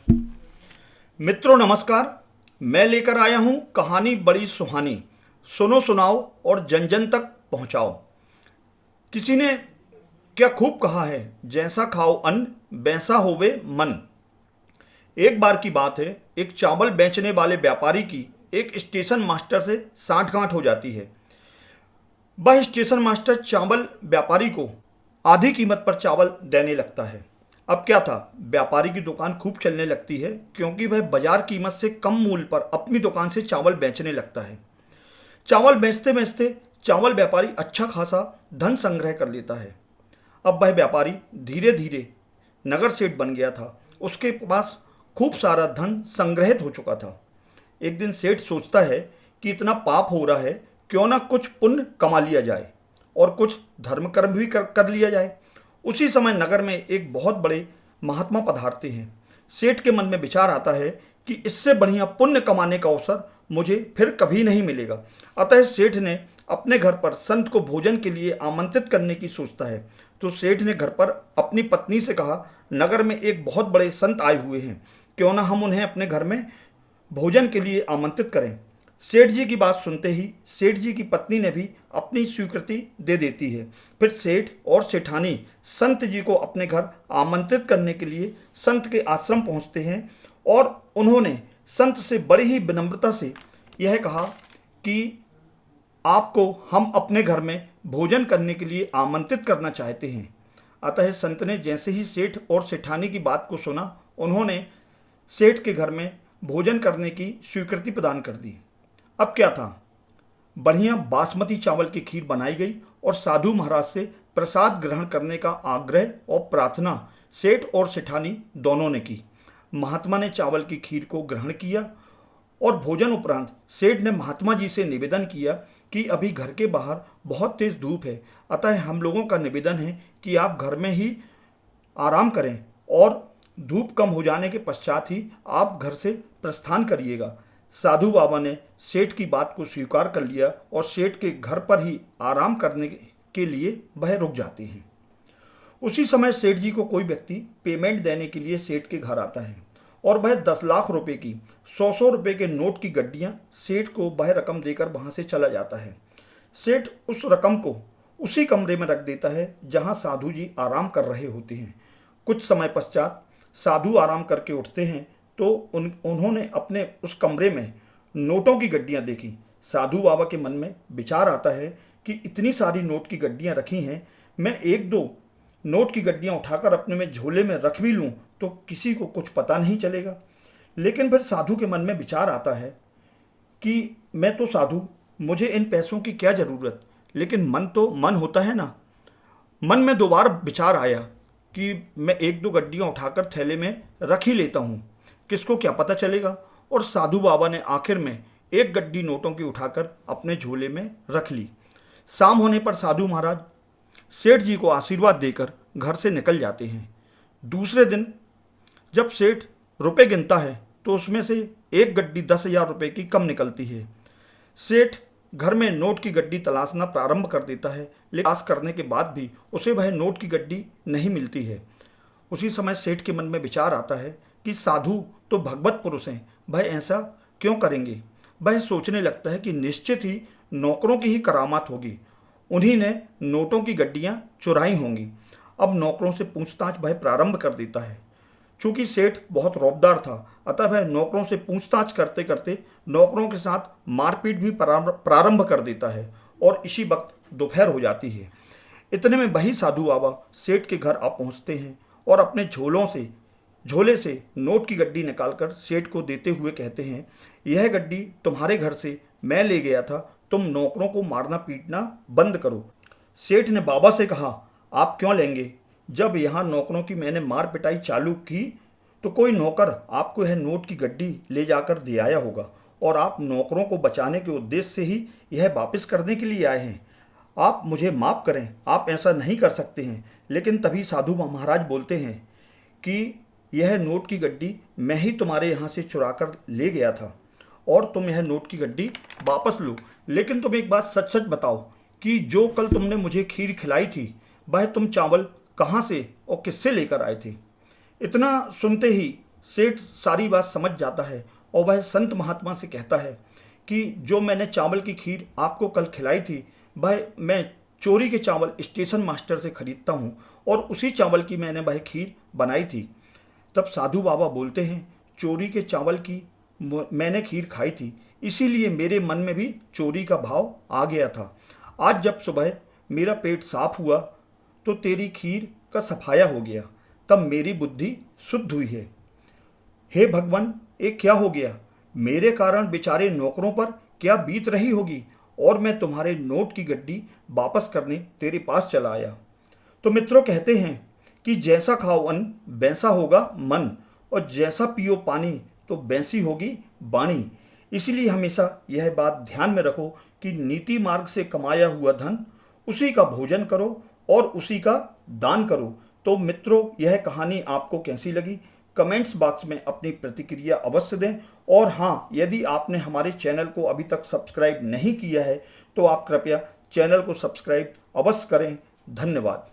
मित्रों नमस्कार। मैं लेकर आया हूं कहानी बड़ी सुहानी। सुनो सुनाओ और जन जन तक पहुंचाओ। किसी ने क्या खूब कहा है, जैसा खाओ अन्न वैसा होवे मन। एक बार की बात है, एक चावल बेचने वाले व्यापारी की एक स्टेशन मास्टर से साठगांठ हो जाती है। वह स्टेशन मास्टर चावल व्यापारी को आधी कीमत पर चावल देने लगता है। अब क्या था, व्यापारी की दुकान खूब चलने लगती है क्योंकि वह बाजार कीमत से कम मूल्य पर अपनी दुकान से चावल बेचने लगता है। चावल बेचते बेचते चावल व्यापारी अच्छा खासा धन संग्रह कर लेता है। अब वह व्यापारी धीरे धीरे नगर सेठ बन गया था। उसके पास खूब सारा धन संग्रहित हो चुका था। एक दिन सेठ सोचता है कि इतना पाप हो रहा है, क्यों ना कुछ पुण्य कमा लिया जाए और कुछ धर्म कर्म भी कर लिया जाए। उसी समय नगर में एक बहुत बड़े महात्मा पधारते हैं। सेठ के मन में विचार आता है कि इससे बढ़िया पुण्य कमाने का अवसर मुझे फिर कभी नहीं मिलेगा। अतः सेठ ने अपने घर पर संत को भोजन के लिए आमंत्रित करने की सोचता है। तो सेठ ने घर पर अपनी पत्नी से कहा, नगर में एक बहुत बड़े संत आए हुए हैं, क्यों ना हम उन्हें अपने घर में भोजन के लिए आमंत्रित करें। सेठ जी की बात सुनते ही सेठ जी की पत्नी ने भी अपनी स्वीकृति दे देती है। फिर सेठ और सेठानी संत जी को अपने घर आमंत्रित करने के लिए संत के आश्रम पहुंचते हैं और उन्होंने संत से बड़ी ही विनम्रता से यह कहा कि आपको हम अपने घर में भोजन करने के लिए आमंत्रित करना चाहते हैं। अतः संत ने जैसे ही सेठ और सेठानी की बात को सुना, उन्होंने सेठ के घर में भोजन करने की स्वीकृति प्रदान कर दी। अब क्या था, बढ़िया बासमती चावल की खीर बनाई गई और साधु महाराज से प्रसाद ग्रहण करने का आग्रह और प्रार्थना सेठ और सेठानी दोनों ने की। महात्मा ने चावल की खीर को ग्रहण किया और भोजन उपरांत सेठ ने महात्मा जी से निवेदन किया कि अभी घर के बाहर बहुत तेज धूप है, अतः हम लोगों का निवेदन है कि आप घर में ही आराम करें और धूप कम हो जाने के पश्चात ही आप घर से प्रस्थान करिएगा। साधु बाबा ने सेठ की बात को स्वीकार कर लिया और सेठ के घर पर ही आराम करने के लिए वह रुक जाते हैं। उसी समय सेठ जी को कोई व्यक्ति पेमेंट देने के लिए सेठ के घर आता है और वह 10 लाख रुपए की 100 रुपए के नोट की गड्डियां सेठ को वह रकम देकर वहां से चला जाता है। सेठ उस रकम को उसी कमरे में रख देता है जहां साधु जी आराम कर रहे होते हैं। कुछ समय पश्चात साधु आराम करके उठते हैं तो उन्होंने अपने उस कमरे में नोटों की गड्डियां देखी। साधु बाबा के मन में विचार आता है कि इतनी सारी नोट की गड्डियां रखी हैं, मैं एक दो नोट की गड्डियां उठाकर अपने में झोले में रख भी लूं तो किसी को कुछ पता नहीं चलेगा। लेकिन फिर साधु के मन में विचार आता है कि मैं तो साधु, मुझे इन पैसों की क्या ज़रूरत। लेकिन मन तो मन होता है ना। मन में दोबारा विचार आया कि मैं एक दो गड्डियां उठाकर थैले में रख ही लेता हूँ, किसको क्या पता चलेगा। और साधु बाबा ने आखिर में एक गड्डी नोटों की उठाकर अपने झोले में रख ली। शाम होने पर साधु महाराज सेठ जी को आशीर्वाद देकर घर से निकल जाते हैं। दूसरे दिन जब सेठ रुपए गिनता है तो उसमें से एक गड्डी 10,000 रुपये की कम निकलती है। सेठ घर में नोट की गड्डी तलाशना प्रारंभ कर देता है, लेकिन तलाश करने के बाद भी उसे वह नोट की गड्डी नहीं मिलती है। उसी समय सेठ के मन में विचार आता है कि साधु तो भगवत पुरुष हैं, वह ऐसा क्यों करेंगे। वह सोचने लगता है कि निश्चित ही नौकरों की ही करामात होगी, उन्हीं ने नोटों की गड्डियां चुराई होंगी। अब नौकरों से पूछताछ वह प्रारंभ कर देता है। चूंकि सेठ बहुत रौबदार था, अतः वह नौकरों से पूछताछ करते करते नौकरों के साथ मारपीट भी प्रारंभ कर देता है और इसी वक्त दोपहर हो जाती है। इतने में वही साधु बाबा सेठ के घर आ पहुंचते हैं और अपने झोले से नोट की गड्डी निकालकर सेठ को देते हुए कहते हैं, यह गड्डी तुम्हारे घर से मैं ले गया था, तुम नौकरों को मारना पीटना बंद करो। सेठ ने बाबा से कहा, आप क्यों लेंगे, जब यहाँ नौकरों की मैंने मार पिटाई चालू की तो कोई नौकर आपको यह नोट की गड्डी ले जाकर दे आया होगा और आप नौकरों को बचाने के उद्देश्य से ही यह वापस करने के लिए आए हैं। आप मुझे माफ़ करें, आप ऐसा नहीं कर सकते हैं। लेकिन तभी साधु महाराज बोलते हैं कि यह नोट की गड्डी मैं ही तुम्हारे यहाँ से चुरा कर ले गया था और तुम यह नोट की गड्डी वापस लो। लेकिन तुम एक बात सच सच बताओ कि जो कल तुमने मुझे खीर खिलाई थी, वह तुम चावल कहाँ से और किससे लेकर आए थे। इतना सुनते ही सेठ सारी बात समझ जाता है और वह संत महात्मा से कहता है कि जो मैंने चावल की खीर आपको कल खिलाई थी वह मैं चोरी के चावल स्टेशन मास्टर से खरीदता हूँ और उसी चावल की मैंने वह खीर बनाई थी। तब साधु बाबा बोलते हैं, चोरी के चावल की मैंने खीर खाई थी, इसीलिए मेरे मन में भी चोरी का भाव आ गया था। आज जब सुबह मेरा पेट साफ हुआ तो तेरी खीर का सफाया हो गया, तब मेरी बुद्धि शुद्ध हुई है। हे भगवान, ये क्या हो गया? मेरे कारण बेचारे नौकरों पर क्या बीत रही होगी, और मैं तुम्हारे नोट की गड्डी वापस करने तेरे पास चला आया। तो मित्रों कहते हैं कि जैसा खाओ अन्न वैसा होगा मन, और जैसा पियो पानी तो वैसी होगी वाणी। इसलिए हमेशा यह बात ध्यान में रखो कि नीति मार्ग से कमाया हुआ धन उसी का भोजन करो और उसी का दान करो। तो मित्रों, यह कहानी आपको कैसी लगी कमेंट्स बॉक्स में अपनी प्रतिक्रिया अवश्य दें। और हाँ, यदि आपने हमारे चैनल को अभी तक सब्सक्राइब नहीं किया है तो आप कृपया चैनल को सब्सक्राइब अवश्य करें। धन्यवाद।